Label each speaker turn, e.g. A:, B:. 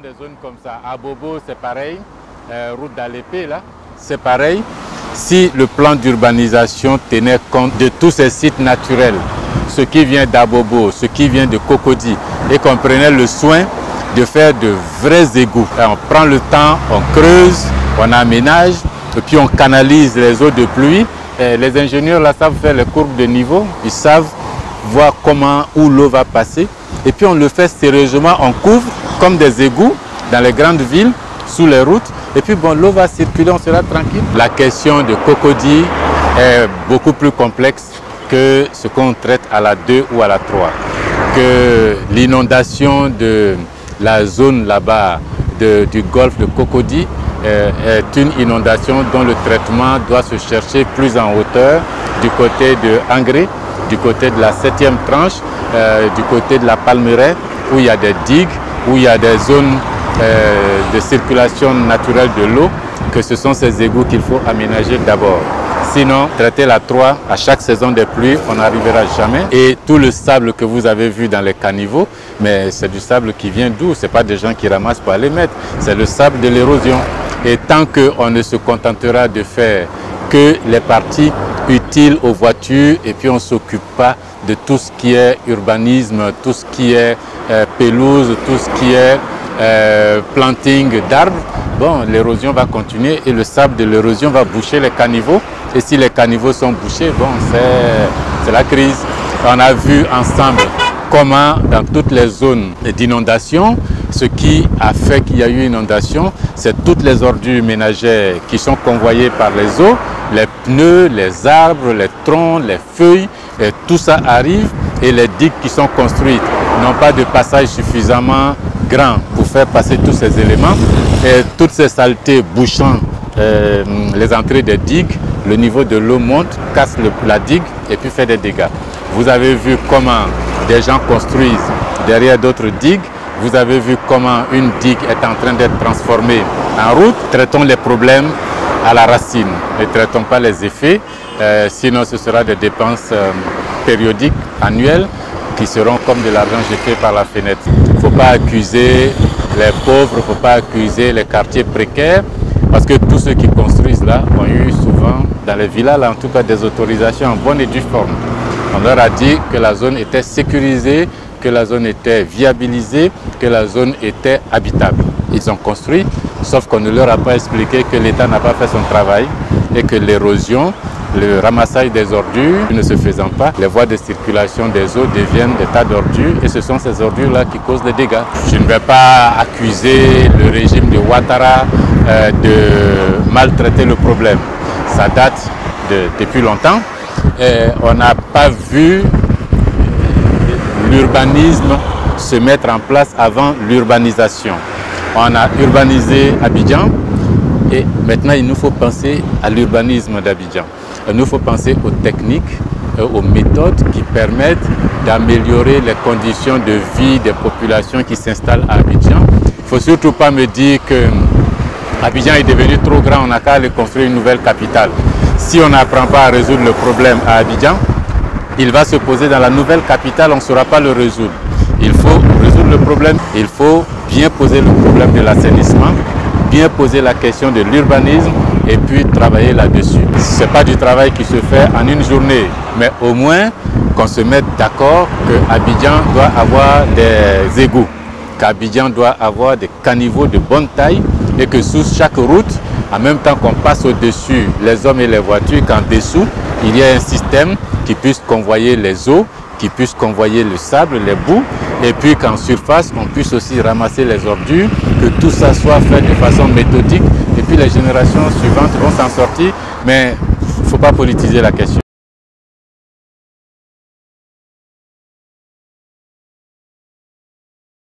A: des zones comme ça. À Bobo, c'est pareil. Route d'Alépé, là, c'est pareil. Si le plan d'urbanisation tenait compte de tous ces sites naturels, ce qui vient d'Abobo, ce qui vient de Cocody, et qu'on prenait le soin de faire de vrais égouts. Et on prend le temps, on creuse, on aménage, et puis on canalise les eaux de pluie. Et les ingénieurs là savent faire les courbes de niveau, ils savent voir comment, où l'eau va passer. Et puis on le fait sérieusement, on couvre comme des égouts dans les grandes villes, sous les routes. Et puis bon, l'eau va circuler, on sera tranquille. La question de Cocody est beaucoup plus complexe que ce qu'on traite à la 2 ou à la 3. Que l'inondation de la zone là-bas du golfe de Cocody est une inondation dont le traitement doit se chercher plus en hauteur du côté de Angré, du côté de la 7e tranche, du côté de la Palmeraie, où il y a des digues, où il y a des zones de circulation naturelle de l'eau, que ce sont ces égouts qu'il faut aménager d'abord. Sinon, traiter la 3 à chaque saison des pluies, on n'arrivera jamais. Et tout le sable que vous avez vu dans les caniveaux, mais c'est du sable qui vient d'où? Ce n'est pas des gens qui ramassent pour aller mettre, c'est le sable de l'érosion. Et tant qu'on ne se contentera de faire que les parties utiles aux voitures et puis on ne s'occupe pas de tout ce qui est urbanisme, tout ce qui est pelouse, tout ce qui est planting d'arbres, bon, l'érosion va continuer et le sable de l'érosion va boucher les caniveaux. Et si les caniveaux sont bouchés, bon, c'est la crise. On a vu ensemble comment dans toutes les zones d'inondation, ce qui a fait qu'il y a eu inondation, c'est toutes les ordures ménagères qui sont convoyées par les eaux, les pneus, les arbres, les troncs, les feuilles, et tout ça arrive et les digues qui sont construites n'ont pas de passage suffisamment grand pour faire passer tous ces éléments et toutes ces saletés bouchant les entrées des digues, le niveau de l'eau monte, casse la digue et puis fait des dégâts. Vous avez vu comment des gens construisent derrière d'autres digues. Vous avez vu comment une digue est en train d'être transformée en route. Traitons les problèmes à la racine, ne traitons pas les effets, sinon ce sera des dépenses périodiques, annuelles, qui seront comme de l'argent jeté par la fenêtre. Il ne faut pas accuser les pauvres, il ne faut pas accuser les quartiers précaires, parce que tous ceux qui construisent là ont eu souvent, dans les villas, là, en tout cas des autorisations en bonne et due forme. On leur a dit que la zone était sécurisée, que la zone était viabilisée, que la zone était habitable. Ils ont construit, sauf qu'on ne leur a pas expliqué que l'État n'a pas fait son travail et que l'érosion, le ramassage des ordures ne se faisant pas, les voies de circulation des eaux deviennent des tas d'ordures et ce sont ces ordures-là qui causent les dégâts. Je ne vais pas accuser le régime de Ouattara de maltraiter le problème. Ça date depuis longtemps et on n'a pas vu l'urbanisme se mettre en place avant l'urbanisation. On a urbanisé Abidjan et maintenant il nous faut penser à l'urbanisme d'Abidjan. Il nous faut penser aux techniques, aux méthodes qui permettent d'améliorer les conditions de vie des populations qui s'installent à Abidjan. Il ne faut surtout pas me dire que Abidjan est devenu trop grand, on n'a qu'à aller construire une nouvelle capitale. Si on n'apprend pas à résoudre le problème à Abidjan, il va se poser dans la nouvelle capitale, on ne saura pas le résoudre. Il faut résoudre le problème, il faut bien poser le problème de l'assainissement, bien poser la question de l'urbanisme et puis travailler là-dessus. Ce n'est pas du travail qui se fait en une journée, mais au moins qu'on se mette d'accord qu'Abidjan doit avoir des égouts, qu'Abidjan doit avoir des caniveaux de bonne taille et que sous chaque route, en même temps qu'on passe au-dessus les hommes et les voitures, qu'en dessous, il y a un système qui puisse convoyer les eaux, qui puisse convoyer le sable, les boues, et puis qu'en surface, on puisse aussi ramasser les ordures, que tout ça soit fait de façon méthodique, et puis les générations suivantes vont s'en sortir, mais il ne faut pas politiser la question.